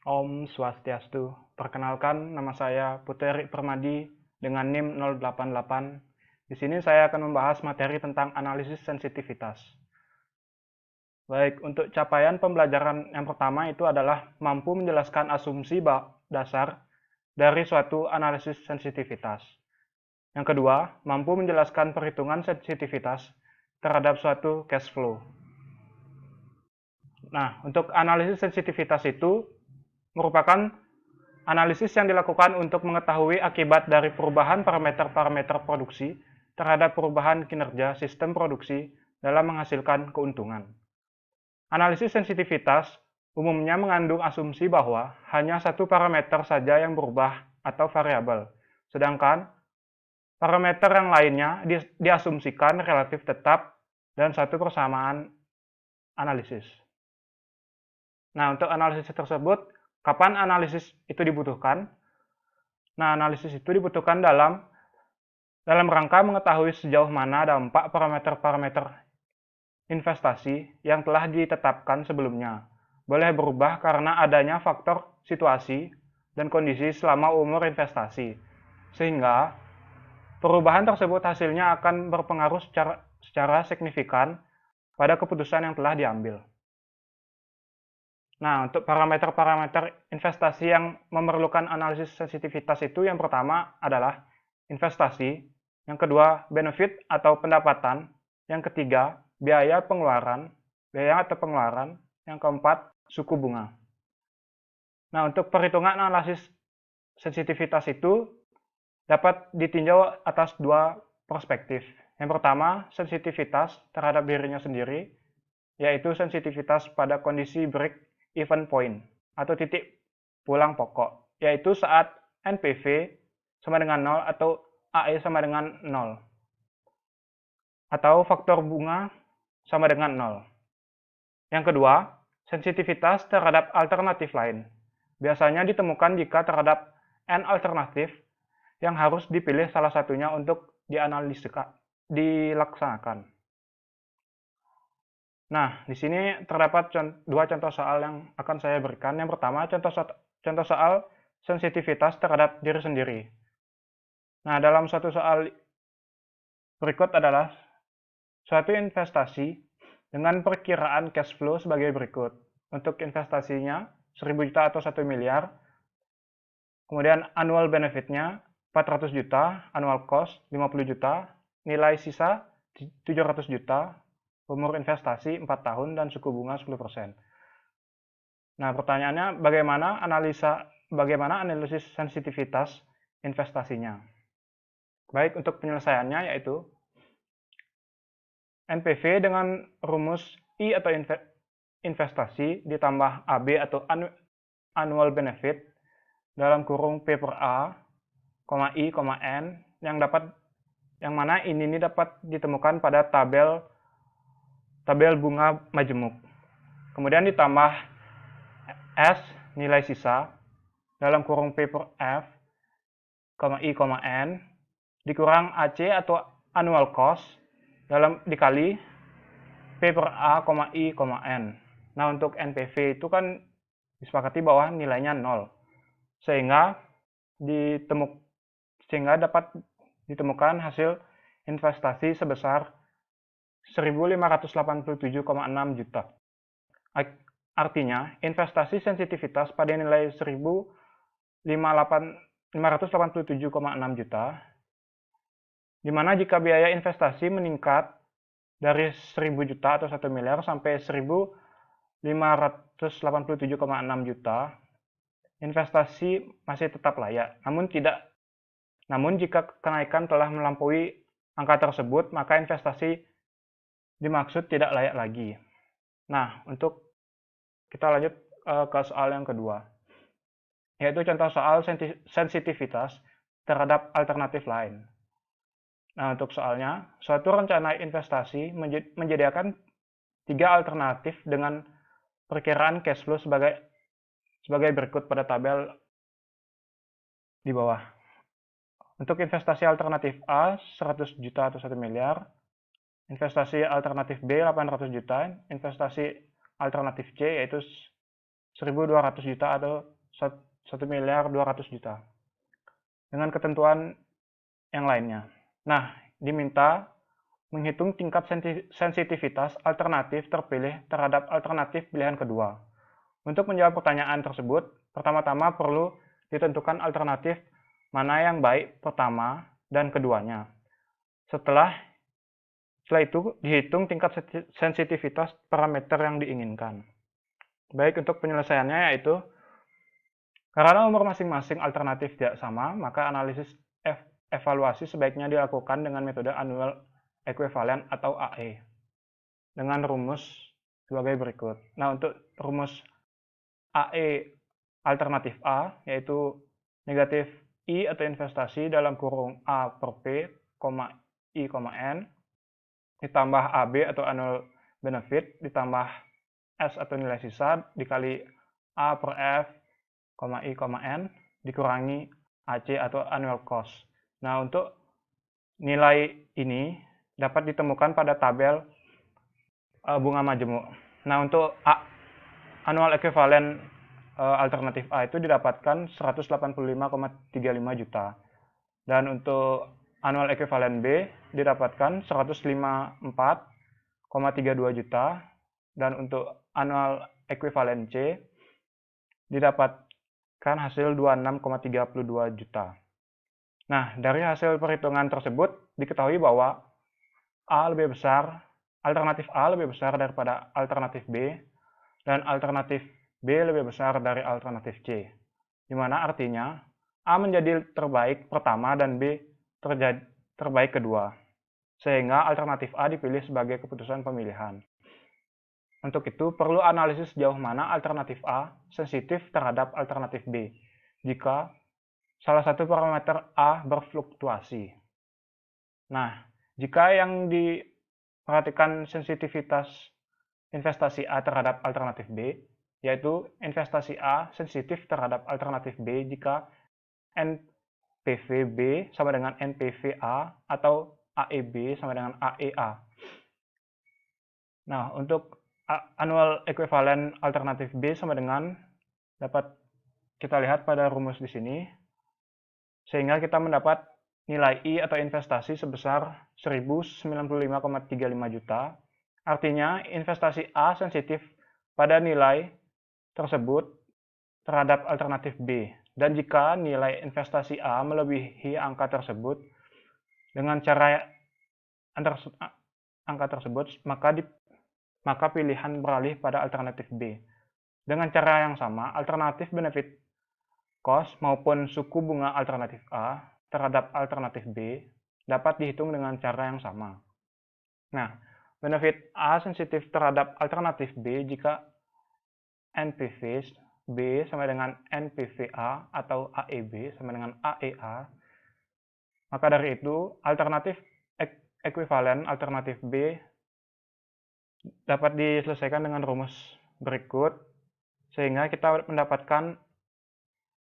Om Swastiastu. Perkenalkan, nama saya Puteri Permadi dengan NIM 088. Di sini saya akan membahas materi tentang analisis sensitivitas. Baik, untuk capaian pembelajaran yang pertama itu adalah mampu menjelaskan asumsi dasar dari suatu analisis sensitivitas. Yang kedua, mampu menjelaskan perhitungan sensitivitas terhadap suatu cash flow. Nah, untuk analisis sensitivitas itu merupakan analisis yang dilakukan untuk mengetahui akibat dari perubahan parameter-parameter produksi terhadap perubahan kinerja sistem produksi dalam menghasilkan keuntungan. Analisis sensitivitas umumnya mengandung asumsi bahwa hanya satu parameter saja yang berubah atau variabel, sedangkan parameter yang lainnya diasumsikan relatif tetap dan satu persamaan analisis. Nah, untuk analisis tersebut, kapan analisis itu dibutuhkan? Nah, analisis itu dibutuhkan dalam rangka mengetahui sejauh mana dampak parameter-parameter investasi yang telah ditetapkan sebelumnya boleh berubah karena adanya faktor situasi dan kondisi selama umur investasi, sehingga perubahan tersebut hasilnya akan berpengaruh secara signifikan pada keputusan yang telah diambil. Nah, untuk parameter-parameter investasi yang memerlukan analisis sensitivitas itu yang pertama adalah investasi, yang kedua benefit atau pendapatan, yang ketiga biaya atau pengeluaran, yang keempat suku bunga. Nah, untuk perhitungan analisis sensitivitas itu dapat ditinjau atas dua perspektif. Yang pertama, sensitivitas terhadap dirinya sendiri, yaitu sensitivitas pada kondisi break even point atau titik pulang pokok, yaitu saat NPV sama dengan 0 atau AE sama dengan 0 atau faktor bunga sama dengan 0. Yang kedua, sensitivitas terhadap alternatif lain. Biasanya ditemukan jika terhadap N alternatif yang harus dipilih salah satunya untuk dilaksanakan. Nah, di sini terdapat dua contoh soal yang akan saya berikan. Yang pertama, contoh soal sensitivitas terhadap diri sendiri. Nah, dalam satu soal berikut adalah suatu investasi dengan perkiraan cash flow sebagai berikut. Untuk investasinya 1.000 juta atau 1 miliar. Kemudian annual benefit-nya 400 juta, annual cost 50 juta, nilai sisa 700 juta, umur investasi 4 tahun, dan suku bunga 10%. Nah, pertanyaannya bagaimana analisis sensitivitas investasinya? Baik, untuk penyelesaiannya yaitu NPV dengan rumus I atau investasi ditambah AB atau annual benefit dalam kurung P per A, I, N yang mana ini dapat ditemukan pada tabel bunga majemuk. Kemudian ditambah S nilai sisa dalam kurung P per F, I, N dikurang AC atau annual cost dikali P per A, I, N. Nah, untuk NPV itu kan disepakati bahwa nilainya 0. Sehingga dapat ditemukan hasil investasi sebesar 1.587,6 juta. Artinya, investasi sensitivitas pada nilai 1.587,6 juta, di mana jika biaya investasi meningkat dari 1.000 juta atau 1 miliar sampai 1.587,6 juta, investasi masih tetap layak. Namun jika kenaikan telah melampaui angka tersebut, maka investasi dimaksud tidak layak lagi. Nah, untuk kita lanjut ke soal yang kedua, yaitu contoh soal sensitivitas terhadap alternatif lain. Nah, untuk soalnya, suatu rencana investasi menyediakan 3 alternatif dengan perkiraan cash flow sebagai berikut pada tabel di bawah. Untuk investasi alternatif A 100 juta atau 1 miliar, investasi alternatif B 800 juta, investasi alternatif C yaitu 1.200 juta atau 1.200.000.000 dengan ketentuan yang lainnya. Nah, diminta menghitung tingkat sensitivitas alternatif terpilih terhadap alternatif pilihan kedua. Untuk menjawab pertanyaan tersebut, pertama-tama perlu ditentukan alternatif mana yang baik pertama dan keduanya. Setelah itu dihitung tingkat sensitivitas parameter yang diinginkan. Baik, untuk penyelesaiannya yaitu karena umur masing-masing alternatif tidak sama, maka analisis evaluasi sebaiknya dilakukan dengan metode annual equivalent atau AE dengan rumus sebagai berikut. Nah, untuk rumus AE alternatif A yaitu negatif I atau investasi dalam kurung A per P, I, N ditambah AB atau annual benefit ditambah S atau nilai sisa dikali A per F, I, N dikurangi AC atau annual cost. Nah, untuk nilai ini dapat ditemukan pada tabel bunga majemuk. Nah, untuk annual equivalent alternatif A itu didapatkan 185,35 juta. Dan untuk annual equivalent B didapatkan 154,32 juta. Dan untuk annual equivalent C didapatkan hasil 26,32 juta. Nah, dari hasil perhitungan tersebut diketahui bahwa alternatif A lebih besar daripada alternatif B dan alternatif B lebih besar dari alternatif C. Di mana artinya A menjadi terbaik pertama dan B terbaik kedua. Sehingga alternatif A dipilih sebagai keputusan pemilihan. Untuk itu, perlu analisis sejauh mana alternatif A sensitif terhadap alternatif B jika salah satu parameter A berfluktuasi. Nah, jika yang diperhatikan sensitivitas investasi A terhadap alternatif B, yaitu investasi A sensitif terhadap alternatif B jika NPV B sama dengan NPV A atau AEB sama dengan AEA. Nah, untuk annual equivalent alternatif B sama dengan dapat kita lihat pada rumus di sini, sehingga kita mendapat nilai I atau investasi sebesar 1.095,35 juta. Artinya investasi A sensitif pada nilai tersebut terhadap alternatif B. Dan jika nilai investasi A melebihi angka tersebut, dengan cara angka tersebut, maka pilihan beralih pada alternatif B. Dengan cara yang sama, alternatif benefit cost maupun suku bunga alternatif A terhadap alternatif B dapat dihitung dengan cara yang sama. Nah, benefit A sensitif terhadap alternatif B jika NPV B sama dengan NPVA atau AEB sama dengan AEA. Maka dari itu, alternatif ekuivalen alternatif B dapat diselesaikan dengan rumus berikut, sehingga kita mendapatkan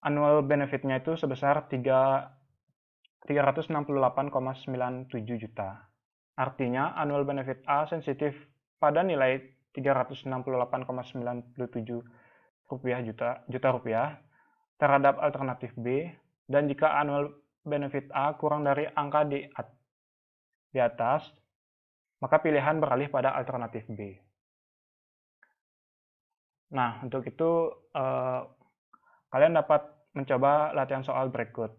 annual benefit-nya itu sebesar 368,97 juta. Artinya annual benefit A sensitif pada nilai 368,97 juta rupiah terhadap alternatif B, dan jika annual benefit A kurang dari angka di atas, maka pilihan beralih pada alternatif B. Nah, untuk itu kalian dapat mencoba latihan soal berikut.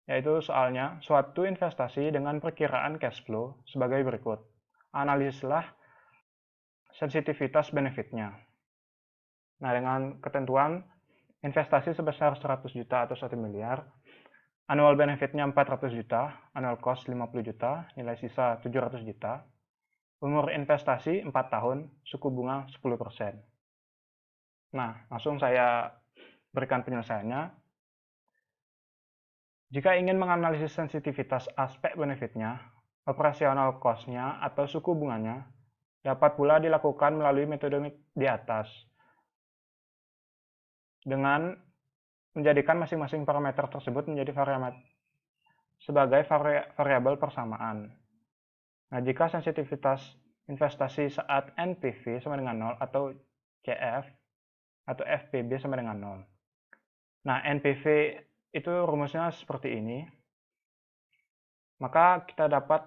Yaitu soalnya, suatu investasi dengan perkiraan cash flow sebagai berikut. Analisislah sensitivitas benefitnya. Nah, dengan ketentuan investasi sebesar 100 juta atau 1 miliar, annual benefitnya 400 juta, annual cost 50 juta, nilai sisa 700 juta, umur investasi 4 tahun, suku bunga 10%. Nah, langsung saya berikan penyelesaiannya. Jika ingin menganalisis sensitivitas aspek benefitnya, operasional cost-nya atau suku bunganya, dapat pula dilakukan melalui metode di atas, dengan menjadikan masing-masing parameter tersebut menjadi sebagai variabel persamaan. Nah, jika sensitivitas investasi saat NPV sama dengan 0 atau CF atau FPB sama dengan 0. Nah, NPV itu rumusnya seperti ini. Maka kita dapat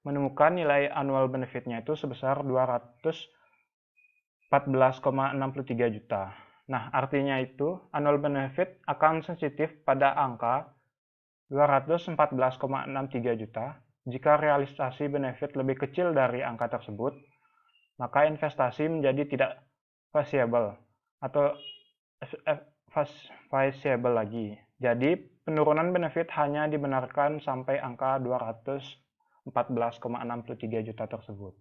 menemukan nilai annual benefit-nya itu sebesar 214,63 juta. Nah, artinya itu annual benefit akan sensitif pada angka 214,63 juta. Jika realisasi benefit lebih kecil dari angka tersebut, maka investasi menjadi tidak feasible atau feasible lagi. Jadi, penurunan benefit hanya dibenarkan sampai angka 214,63 juta tersebut.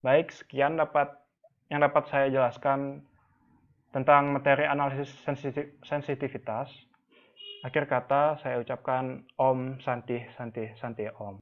Baik, sekian yang dapat saya jelaskan tentang materi analisis sensitivitas. Akhir kata, saya ucapkan Om Santi Santi Santi Om.